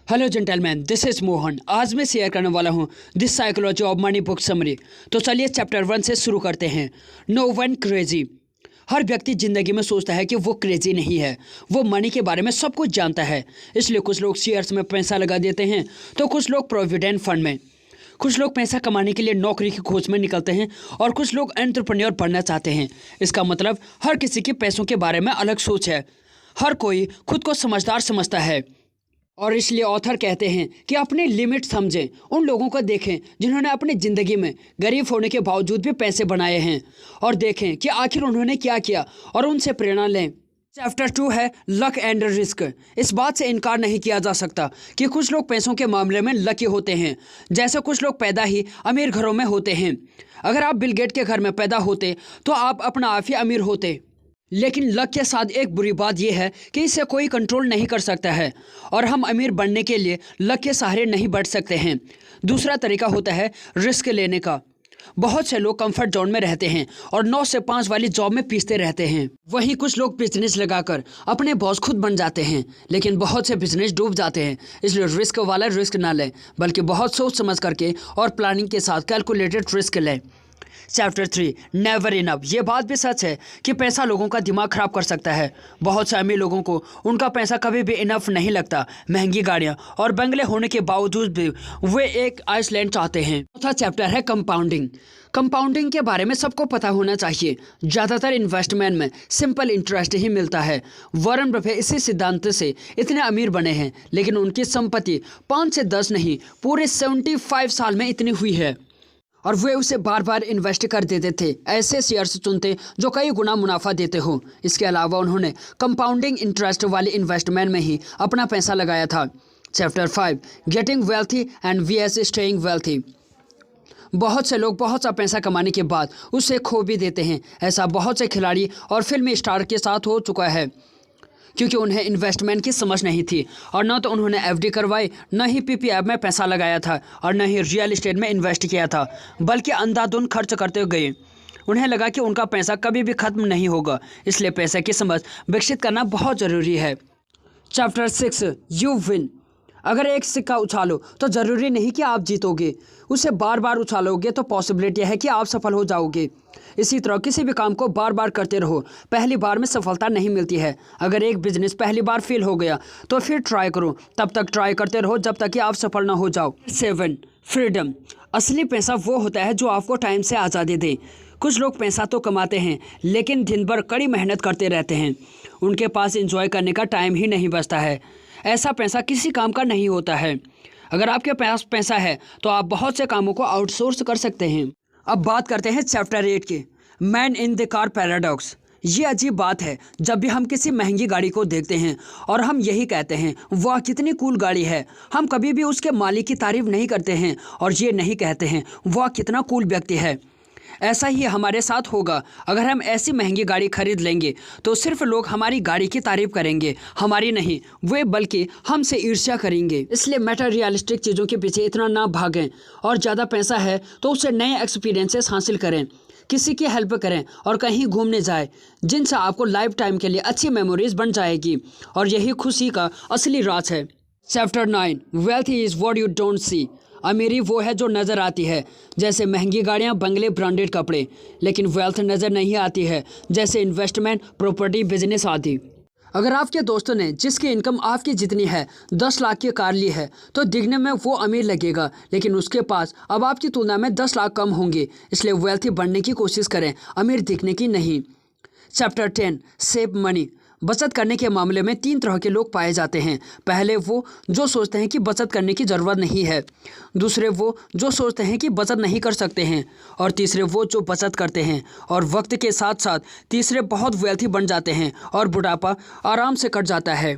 Hello gentleman, this is Mohan. आज मैं share करने वाला हूँ this psychology of money book summary. तो चलिए चैप्टर 1 से शुरू करते हैं। No one crazy. हर व्यक्ति ज़िंदगी में सोचता है कि वो क्रेजी नहीं है, वो मनी के बारे में सब कुछ जानता है। इसलिए कुछ लोग शेयर्स में पैसा लगा देते हैं, तो कुछ लोग प्रोविडेंट फंड में। कुछ लोग पैसा कमाने के लिए नौकरी की खोज में निकलते हैं और कुछ लोग एंटरप्रेन्योर बनना चाहते हैं। इसका मतलब हर किसी की पैसों के बारे में अलग सोच है। हर कोई खुद को समझदार समझता है और इसलिए ऑथर कहते हैं कि अपनी लिमिट समझें। उन लोगों को देखें जिन्होंने अपनी ज़िंदगी में गरीब होने के बावजूद भी पैसे बनाए हैं और देखें कि आखिर उन्होंने क्या किया और उनसे प्रेरणा लें। चैप्टर 2 है लक एंड रिस्क। इस बात से इनकार नहीं किया जा सकता कि कुछ लोग पैसों के मामले में लकी होते हैं, जैसे कुछ लोग पैदा ही अमीर घरों में होते हैं। अगर आप बिल गेट के घर में पैदा होते तो आप अपना आप ही अमीर होते। लेकिन लक के साथ एक बुरी बात यह है कि इसे कोई कंट्रोल नहीं कर सकता है और हम अमीर बनने के लिए लक के सहारे नहीं बढ़ सकते हैं। दूसरा तरीका होता है रिस्क लेने का। बहुत से लोग कंफर्ट जोन में रहते हैं और 9 से 5 वाली जॉब में पीसते रहते हैं। वहीं कुछ लोग बिजनेस लगाकर अपने बॉस खुद बन जाते हैं, लेकिन बहुत से बिजनेस डूब जाते हैं। इसलिए रिस्क वाला रिस्क ना लें, बल्कि बहुत सोच समझ करके और प्लानिंग के साथ कैलकुलेटेड रिस्क लें। Chapter 3 never enough. ये बात भी सच है कि पैसा लोगों का दिमाग खराब कर सकता है। बहुत से अमीर लोगों को उनका पैसा कभी भी इनफ नहीं लगता। महंगी गाड़ियाँ और बंगले होने के बावजूद भी वे एक आइसलैंड चाहते हैं। चौथा चैप्टर है कंपाउंडिंग। कंपाउंडिंग के बारे में सबको पता होना चाहिए। ज़्यादातर इन्वेस्टमेंट में सिंपल इंटरेस्ट ही मिलता है। वॉरेन बफे इसी सिद्धांत से इतने अमीर बने हैं, लेकिन उनकी संपत्ति 5 से 10 नहीं, पूरे 75 साल में इतनी हुई है और वे उसे बार बार इन्वेस्ट कर देते थे। ऐसे शेयर्स चुनते जो कई गुना मुनाफा देते हो। इसके अलावा उन्होंने कंपाउंडिंग इंटरेस्ट वाले इन्वेस्टमेंट में ही अपना पैसा लगाया था। Chapter 5 getting wealthy and vs staying wealthy. बहुत से लोग बहुत सा पैसा कमाने के बाद उसे खो भी देते हैं। ऐसा बहुत से खिलाड़ी और फिल्मी स्टार के साथ हो चुका है, क्योंकि उन्हें इन्वेस्टमेंट की समझ नहीं थी और न तो उन्होंने एफडी करवाई, न ही पीपीएफ में पैसा लगाया था और न ही रियल एस्टेट में इन्वेस्ट किया था, बल्कि अंधाधुंध खर्च करते गए। उन्हें लगा कि उनका पैसा कभी भी खत्म नहीं होगा, इसलिए पैसे की समझ विकसित करना बहुत ज़रूरी है। Chapter 6 you win. अगर एक सिक्का उछालो तो ज़रूरी नहीं कि आप जीतोगे। उसे बार बार उछालोगे तो पॉसिबिलिटी है कि आप सफल हो जाओगे। इसी तरह किसी भी काम को बार बार करते रहो। पहली बार में सफलता नहीं मिलती है। अगर एक बिजनेस पहली बार फेल हो गया तो फिर ट्राई करो। तब तक ट्राई करते रहो जब तक कि आप सफल ना हो जाओ। 7 फ्रीडम। असली पैसा वो होता है जो आपको टाइम से आज़ादी दे। कुछ लोग पैसा तो कमाते हैं, लेकिन दिन भर कड़ी मेहनत करते रहते हैं। उनके पास एंजॉय करने का टाइम ही नहीं बचता है। ऐसा पैसा किसी काम का नहीं होता है। अगर आपके पास पैसा है तो आप बहुत से कामों को आउटसोर्स कर सकते हैं। अब बात करते हैं चैप्टर 8 के man in the car paradox. ये अजीब बात है जब भी हम किसी महंगी गाड़ी को देखते हैं और हम यही कहते हैं वाह कितनी कूल गाड़ी है। हम कभी भी उसके मालिक की तारीफ नहीं करते हैं और ये नहीं कहते हैं वाह कितना कूल व्यक्ति है। ऐसा ही हमारे साथ होगा। अगर हम ऐसी महंगी गाड़ी खरीद लेंगे तो सिर्फ लोग हमारी गाड़ी की तारीफ करेंगे, हमारी नहीं, वे बल्कि हमसे ईर्ष्या करेंगे। इसलिए मटेरियलिस्टिक चीज़ों के पीछे इतना ना भागें और ज़्यादा पैसा है तो उससे नए एक्सपीरियंसेस हासिल करें, किसी की हेल्प करें और कहीं घूमने जाएं, जिनसे आपको लाइफ टाइम के लिए अच्छी मेमोरीज बन जाएगी और यही खुशी का असली राज है। Chapter 9 wealth is what you don't see. अमीरी वो है जो नज़र आती है, जैसे महंगी गाड़ियाँ, बंगले, ब्रांडेड कपड़े, लेकिन वेल्थ नज़र नहीं आती है, जैसे इन्वेस्टमेंट, प्रॉपर्टी, बिजनेस आदि। अगर आपके दोस्तों ने जिसकी इनकम आपकी जितनी है 10 लाख की कार ली है तो दिखने में वो अमीर लगेगा, लेकिन उसके पास अब आपकी तुलना में 10 लाख कम होंगे। इसलिए वेल्थी बनने की कोशिश करें, अमीर दिखने की नहीं। Chapter 10 save money. बचत करने के मामले में 3 तरह के लोग पाए जाते हैं। पहले वो जो सोचते हैं कि बचत करने की ज़रूरत नहीं है, दूसरे वो जो सोचते हैं कि बचत नहीं कर सकते हैं, और तीसरे वो जो बचत करते हैं और वक्त के साथ साथ तीसरे बहुत वेल्थी बन जाते हैं और बुढ़ापा आराम से कट जाता है।